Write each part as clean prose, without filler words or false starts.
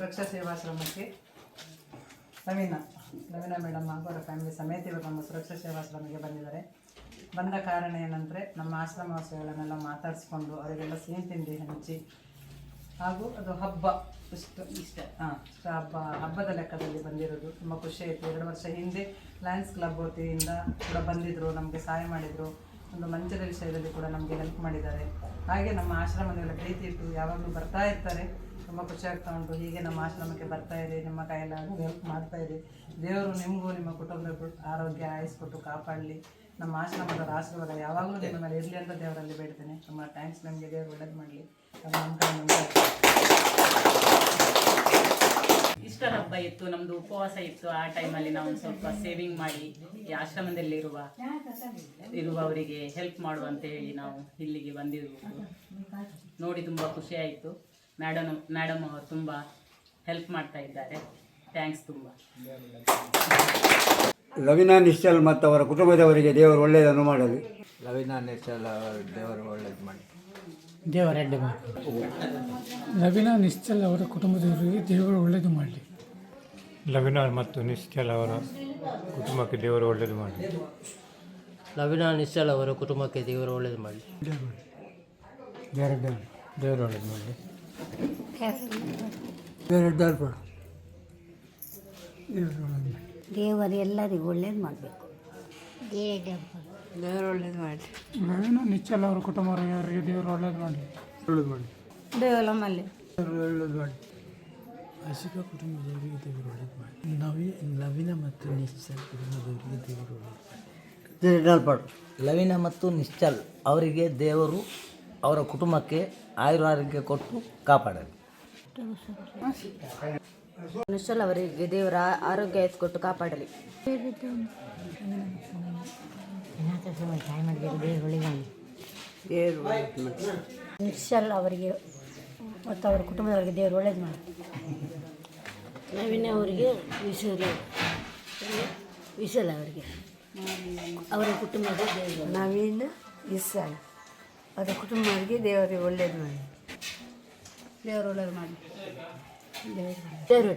ಸುರಕ್ಷಾ ಸೇವಾಶ್ರಮಕ್ಕೆ ನವೀನ madam ಹಾಗೂ ಅವರ family ಸಮೇತ ಇವರು ನಮ್ಮ ಸುರಕ್ಷಾ ಸೇವಾಶ್ರಮಕ್ಕೆ ಬಂದಿದ್ದಾರೆ. ಬಂದ ಕಾರಣ ಏನಂದರೆ ನಮ್ಮ ಆಶ್ರಮವಾಸಿಗಳನ್ನೆಲ್ಲ ಮಾತಾಡಿಸ್ಕೊಂಡು ಅವರಿಗೆಲ್ಲ ಸಿಹಿ ತಿಂಡಿ ಹಂಚಿ ಹಾಗೂ ಅದು ಹಬ್ಬ ಇಷ್ಟ ಹಬ್ಬದ ಲೆಕ್ಕದಲ್ಲಿ ಬಂದಿರೋದು ತುಂಬ ಖುಷಿ ಆಯಿತು. 2 ವರ್ಷ ಹಿಂದೆ ಲಯನ್ಸ್ ಕ್ಲಬ್ ವತಿಯಿಂದ ಕೂಡ ಬಂದಿದ್ದರು, ನಮಗೆ ಸಹಾಯ ಮಾಡಿದರು. ಒಂದು ಮಂಚದ ವಿಷಯದಲ್ಲಿ ಕೂಡ ನಮಗೆ ಹೆಲ್ಪ್ ಮಾಡಿದ್ದಾರೆ. ಹಾಗೆ ನಮ್ಮ ಆಶ್ರಮದೆಲ್ಲ ಪ್ರೀತಿ ಇಟ್ಟು ಯಾವಾಗಲೂ ಬರ್ತಾ ಇರ್ತಾರೆ. ತುಂಬ ಖುಷಿ ಆಗ್ತಾ ಉಂಟು. ಹೀಗೆ ನಮ್ಮ ಆಶ್ರಮಕ್ಕೆ ಬರ್ತಾ ಇರಿ, ನಿಮ್ಮ ಕೈಯೆಲ್ಲ ಹೆಲ್ಪ್ ಮಾಡ್ತಾ ಇರಿ. ದೇವರು ನಿಮಗೂ ನಿಮ್ಮ ಕುಟುಂಬಕ್ಕೂ ಆರೋಗ್ಯ ಆಯಿಸ್ಕೊಟ್ಟು ಕಾಪಾಡಲಿ. ನಮ್ಮ ಆಶ್ರಮದ ಆಶೀರ್ವಾದ ಯಾವಾಗಲೂ ನಿಮ್ಮ ಮೇಲೆ ಇರಲಿ ಅಂತ ದೇವರಲ್ಲಿ ಬೇಡ್ತೇನೆ. ತುಂಬ ಥ್ಯಾಂಕ್ಸ್. ನಮಗೆ ದೇವರು ಒಳ್ಳೇದು ಮಾಡಲಿ. ಈಸ್ಟರ್ ಹಬ್ಬ ಇತ್ತು, ನಮ್ಮದು ಉಪವಾಸ ಇತ್ತು. ಆ ಟೈಮಲ್ಲಿ ನಾವು ಸ್ವಲ್ಪ ಸೇವಿಂಗ್ ಮಾಡಿ ಈ ಆಶ್ರಮದಲ್ಲಿರುವವರಿಗೆ ಹೆಲ್ಪ್ ಮಾಡುವಂತೇಳಿ ನಾವು ಇಲ್ಲಿಗೆ ಬಂದಿರುವುದು ನೋಡಿ ತುಂಬ ಖುಷಿ ಆಯಿತು. ಮೇಡಮ್ ಅವರು ತುಂಬ ಹೆಲ್ಪ್ ಮಾಡ್ತಾ ಇದ್ದಾರೆ. ಥ್ಯಾಂಕ್ಸ್ ತುಂಬ. ಲವಿನಾ ನಿಶ್ಚಲ್ ಮತ್ತು ಅವರ ಕುಟುಂಬದವರಿಗೆ ದೇವರು ಒಳ್ಳೆಯದನ್ನು ಮಾಡಲಿ. ಲವಿನಾ ನಿಶ್ಚಲ್ ದೇವರು ಒಳ್ಳೇದು ಮಾಡಿ. ದೇವರಡ್ಡೆ ಮಾಡಿ. ಲವಿನಾ ನಿಶ್ಚಲ್ ಅವರ ಕುಟುಂಬದವರಿಗೆ ದೇವರು ಒಳ್ಳೆಯದು ಮಾಡಲಿ. ಲವಿನಾ ಮತ್ತು ನಿಶ್ಚಲ್ ಅವರ ಕುಟುಂಬಕ್ಕೆ ದೇವರು ಒಳ್ಳೆಯದು ಮಾಡಲಿ. ಲವಿನಾ ನಿಶ್ಚಲ್ ಅವರ ಕುಟುಂಬಕ್ಕೆ ದೇವರು ಒಳ್ಳೆಯದು ಮಾಡಲಿ. ದೇವರು ಒಳ್ಳೆಯದು ಮಾಡಲಿ. ದೇವರು ಎಲ್ಲರಿಗೂ ಒಳ್ಳೇದು ಮಾಡಬೇಕು. ದೇವರು ಒಳ್ಳೇದು ಮಾಡಲಿ. ಲವಿನಾ ನಿಶ್ಚಲ್ ಅವರ ಕುಟುಂಬದವರಿಗೆ ದೇವರು ಒಳ್ಳೇದು ಮಾಡಲಿ. ದೇವರ ಮಾಡಲಿ. ಒಳ್ಳೇದು ಮಾಡಿ. ಆಶಿಕಾ ಕುಟುಂಬದವರಿಗೆ ದೇವರು ಒಳ್ಳೇದು ಮಾಡಿ. ಲವಿನಾ ಮತ್ತು ನಿಶ್ಚಲ್ ಕುಟುಂಬದವರಿಗೆ ದೇವರು ಒಳ್ಳೇದು ಮಾಡಿ. ಲವಿನಾ ಮತ್ತು ನಿಶ್ಚಲ್ ಅವರಿಗೆ ದೇವರು ಅವರ ಕುಟುಂಬಕ್ಕೆ ಆಯುರಾರೋಗ್ಯ ಕೊಟ್ಟು ಕಾಪಾಡಲಿ. ನಿಶ್ಚಲ್ ಅವರಿಗೆ ದೇವರ ಆರೋಗ್ಯ ಕೊಟ್ಟು ಕಾಪಾಡಲಿ. ನಿಶ್ಚಲ್ ಅವರಿಗೆ ಮತ್ತು ಅವರ ಕುಟುಂಬದವರಿಗೆ ದೇವರು ಒಳ್ಳೇದು ಮಾಡಿ. ನವೀನ ಅವರಿಗೆ ವಿಶಾಲ ಅವರಿಗೆ ಅವರ ಕುಟುಂಬದ ದೇವರು. ನವೀನ ವಿಶಾಲ ಅವರ ಕುಟುಂಬದವರಿಗೆ ದೇವರಿಗೆ ಒಳ್ಳೇದು ಮಾಡಿ. ದೇವರು ಒಳ್ಳೇದು ಮಾಡಿ. ದೇವರು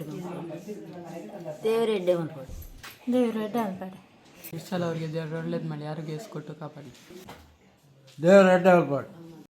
ಎಡ್ಡೆ ಮಾಡ್ಬೋದು. ದೇವರು ಎಡ್ಡೆ ಮಾಡ್ತಾರೆ. ನಿಶ್ಚಲ್ ಅವರಿಗೆ ದೇವರು ಒಳ್ಳೇದು ಮಾಡಿ, ಆರೋಗ್ಯ ಕೊಟ್ಟು ಕಾಪಾಡಿ. ದೇವರು ಎಡ್ಡೆ ಮಾಡ್ಬಾರ್ದು.